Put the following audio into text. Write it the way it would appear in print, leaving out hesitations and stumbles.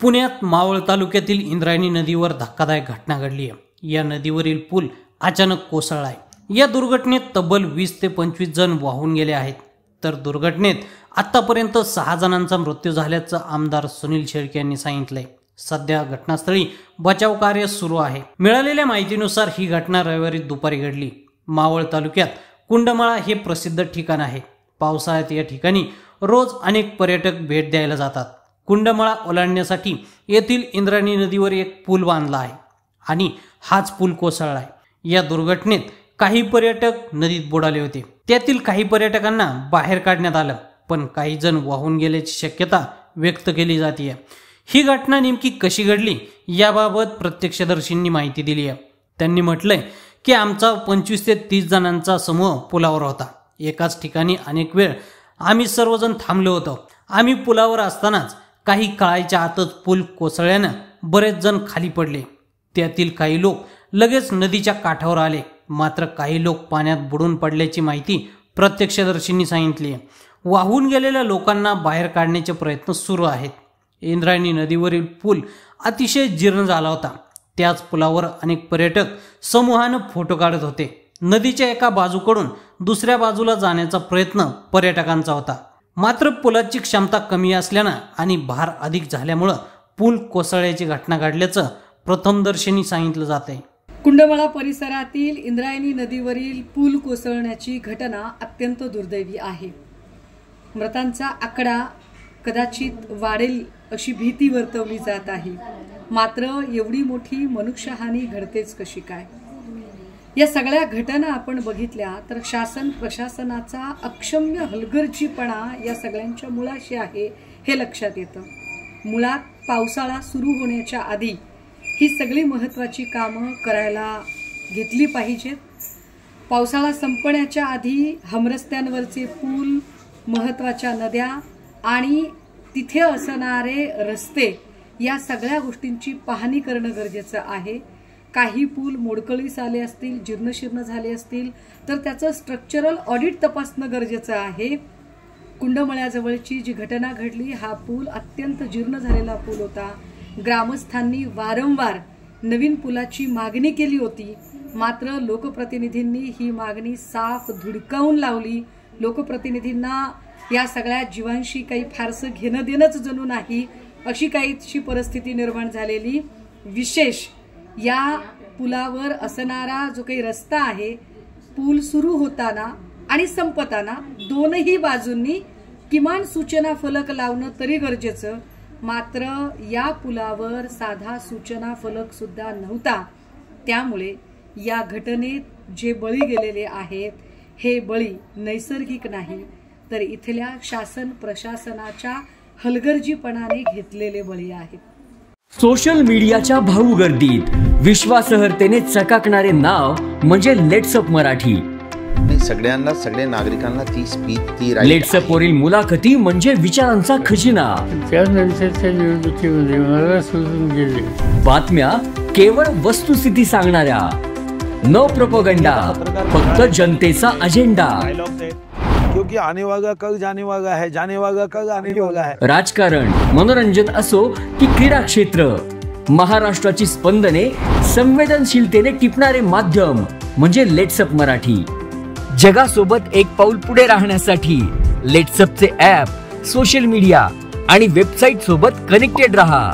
पुण्यात मावळ तालुक्यातील इंद्रायणी नदीवर धक्कादायक घटना घडली आहे। या नदीवरील पूल अचानक कोसळला आहे। या दुर्घटनेत तब्बल 20 ते 25 जण वाहून गेले आहेत। तर दुर्घटनेत आतापर्यंत 6 जणांचा मृत्यू झाल्याचं आमदार सुनील शेळके यांनी सांगितलंय। सध्या घटनास्थळी बचाव कार्य सुरू आहे। मिळालेल्या माहितीनुसार ही घटना रविवारी दुपारी घडली। मावळ तालुक्यात कुंडमाळा हे प्रसिद्ध ठिकाण आहे। पावसाळ्यात या ठिकाणी रोज अनेक पर्यटक भेट द्यायला जातात। कुंडमाळा ओलांडण्यासाठी येथील इंद्रायणी नदीवर एक पूल बांधला आहे आणि हाच पूल कोसळला आहे। या दुर्घटनेत काही पर्यटक नदीत बुडाले होते। त्यातील काही पर्यटकांना बाहेर काढण्यात आलं, पण काही जण वाहून गेल्याची शक्यता व्यक्त केली जाते। ही घटना नेमकी कशी घडली याबाबत प्रत्यक्षदर्शींनी माहिती दिली आहे। त्यांनी म्हटलंय की आमचा 25 ते 30 जणांचा समूह पुलावर होता। एकाच ठिकाणी अनेक वेळ आम्ही सर्वजण थांबलो होतो। आम्ही पुलावर असतानाच काही काळाच्या आतच पूल कोसळल्यानं बरेच जण खाली पडले। त्यातील काही लोक लगेच नदीच्या काठावर आले, मात्र काही लोक पाण्यात बुडून पडल्याची माहिती प्रत्यक्षदर्शींनी सांगितली आहे। वाहून गेलेल्या लोकांना बाहेर काढण्याचे प्रयत्न सुरू आहेत। इंद्रायणी नदीवरील पूल अतिशय जीर्ण झाला होता। त्याच पुलावर अनेक पर्यटक समूहानं फोटो काढत होते। नदीच्या एका बाजूकडून दुसऱ्या बाजूला जाण्याचा प्रयत्न पर्यटकांचा होता, मात्र पुलाची क्षमता कमी असल्यानं आणि भार अधिक झाल्यामुळे पूल कोसळल्याची घटना घडल्याचं प्रथमदर्शनी सांगितलं जात आहे। कुंडमाळा परिसरातील इंद्रायणी नदीवरील पूल कोसळण्याची घटना अत्यंत दुर्दैवी आहे। मृतांचा आकडा कदाचित वाढेल अशी भीती वर्तवली जात आहे, मात्र एवढी मोठी मनुष्यहानी घडतेच कशी काय? या सगळ्या घटना आपण बघितल्या तर शासन प्रशासनाचा अक्षम्य हलगर्जीपणा या सगळ्यांच्या मुळाशी आहे हे लक्षात येतं। मुळात पावसाळा सुरू होण्याच्या आधी ही सगळी महत्त्वाची कामं करायला घेतली पाहिजेत। पावसाळा संपण्याच्या आधी हमरस्त्यांवरचे पूल, महत्त्वाच्या नद्या आणि तिथे असणारे रस्ते या सगळ्या गोष्टींची पाहणी करणं गरजेचं आहे। काही पूल मोडकळीस आले असतील, जीर्णशीर्ण झाले असतील तर त्याचं स्ट्रक्चरल ऑडिट तपासणं गरजेचं आहे। कुंडमाळ्याजवळची जी घटना घडली, हा पूल अत्यंत जीर्ण झालेला पूल होता। ग्रामस्थांनी वारंवार नवीन पुलाची मागणी केली होती, मात्र लोकप्रतिनिधींनी ही मागणी साफ धुडकावून लावली। लोकप्रतिनिधींना या सगळ्या जीवांशी काही फारसं घेणं देणंच जणू नाही, अशी काहीशी परिस्थिती निर्माण झालेली। विशेष या पुलावर असणारा जो काही रस्ता आहे, पूल सुरू होताना आणि संपताना दोनही बाजूंनी किमान सूचना फलक लावणं तरी गरजेचं, मात्र या पुलावर साधा सूचना फलक सुद्धा नव्हता। त्यामुळे या घटनेत जे बळी गेलेले आहेत हे बळी नैसर्गिक नाही, तर इथल्या शासन प्रशासनाच्या हलगर्जीपणाने घेतलेले बळी आहेत। सोशल मीडियाच्या भाऊ गर्दीत विश्वासार्हतेने चकाकणारे नाव म्हणजे लेट्सअप मराठी। सगळ्यांना, सगळ्या नागरिकांना ती स्पीच, ती लेट्सअप वरील मुलाखती म्हणजे विचारांचा खजिना। त्यानंतरच्या निवडणुकीमध्ये मला सोडून गेले। बातम्या केवळ वस्तुस्थिती सांगणाऱ्या, न प्रोपगंडा, फक्त जनतेचा अजेंडा। क्योंकि आने वाला कल जाने वाला है, जाने वाला कल आने वाला है। राजकारण, मनोरंजन असो की क्रीडा क्षेत्र, महाराष्ट्राची स्पंदने संवेदनशीलतेने टिपणारे माध्यम म्हणजे लेट्सअप मराठी। जगासोबत एक पाऊल पुढे राहण्यासाठी लेट्सअपचे ॲप, सोशल मीडिया आणि वेबसाईट सोबत कनेक्टेड रहा।